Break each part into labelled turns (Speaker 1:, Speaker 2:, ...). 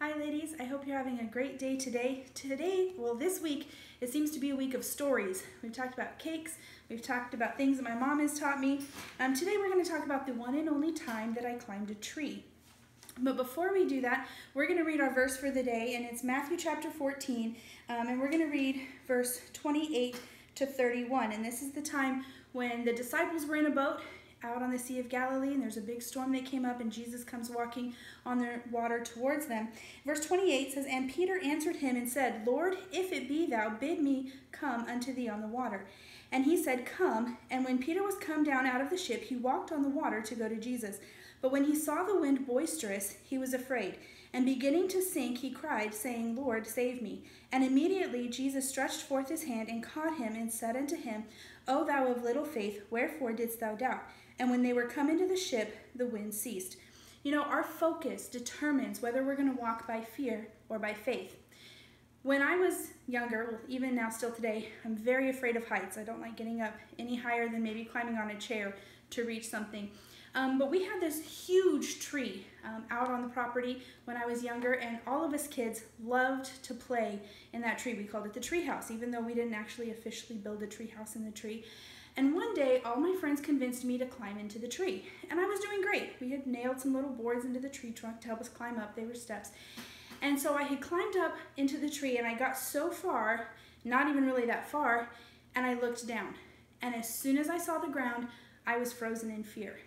Speaker 1: Hi ladies, I hope you're having a great day today. This week, it seems to be a week of stories. We've talked about cakes, we've talked about things that my mom has taught me. Today we're going to talk about the one and only time that I climbed a tree. But before we do that, we're going to read our verse for the day, and it's Matthew chapter 14, and we're going to read verse 28 to 31. And this is the time when the disciples were in a boat out on the Sea of Galilee, and there's a big storm that came up, and Jesus comes walking on the water towards them. Verse 28 says, "And Peter answered him and said, Lord, if it be thou, bid me come unto thee on the water. And he said, Come. And when Peter was come down out of the ship, he walked on the water to go to Jesus. But when he saw the wind boisterous, he was afraid. And beginning to sink, he cried, saying, Lord, save me. And immediately Jesus stretched forth his hand and caught him and said unto him, O thou of little faith, wherefore didst thou doubt? And when they were come into the ship, the wind ceased." You know, our focus determines whether we're going to walk by fear or by faith. When I was younger, well, even now still today, I'm very afraid of heights. I don't like getting up any higher than maybe climbing on a chair to reach something. But we had this huge tree out on the property when I was younger, and all of us kids loved to play in that tree. We called it the tree house, even though we didn't actually officially build a tree house in the tree. And one day, all my friends convinced me to climb into the tree, and I was doing great. We had nailed some little boards into the tree trunk to help us climb up. They were steps. And so I had climbed up into the tree, and I got so far, not even really that far, and I looked down. And as soon as I saw the ground, I was frozen in fear.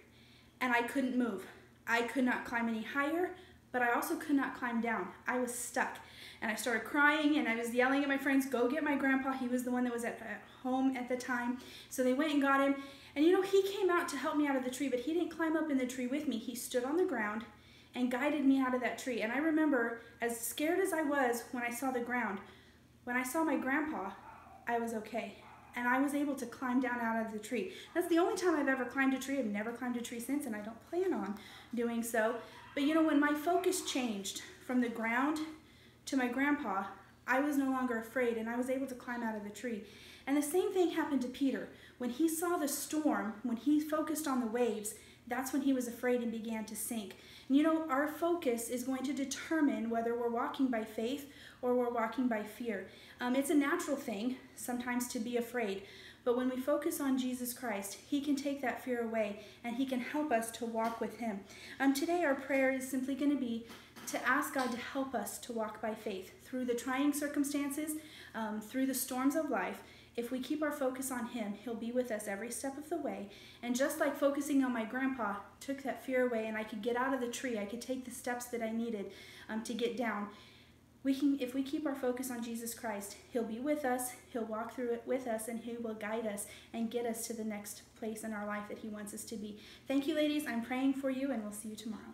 Speaker 1: And I couldn't move. I could not climb any higher, but I also could not climb down. I was stuck. And I started crying, and I was yelling at my friends, go get my grandpa. He was the one that was at home at the time. So they went and got him. And you know, he came out to help me out of the tree, but he didn't climb up in the tree with me. He stood on the ground and guided me out of that tree. And I remember, as scared as I was when I saw the ground, when I saw my grandpa, I was okay. And I was able to climb down out of the tree. That's the only time I've ever climbed a tree. I've never climbed a tree since, and I don't plan on doing so. But you know, when my focus changed from the ground to my grandpa, I was no longer afraid, and I was able to climb out of the tree. And the same thing happened to Peter. When he saw the storm, when he focused on the waves, that's when he was afraid and began to sink. And you know, our focus is going to determine whether we're walking by faith or we're walking by fear. It's a natural thing sometimes to be afraid, but when we focus on Jesus Christ, he can take that fear away, and he can help us to walk with him. Today our prayer is simply going to be to ask God to help us to walk by faith through the trying circumstances, through the storms of life. If we keep our focus on him, he'll be with us every step of the way. And just like focusing on my grandpa took that fear away, and I could get out of the tree, I could take the steps that I needed to get down. If we keep our focus on Jesus Christ, he'll be with us, he'll walk through it with us, and he will guide us and get us to the next place in our life that he wants us to be. Thank you, ladies. I'm praying for you, and we'll see you tomorrow.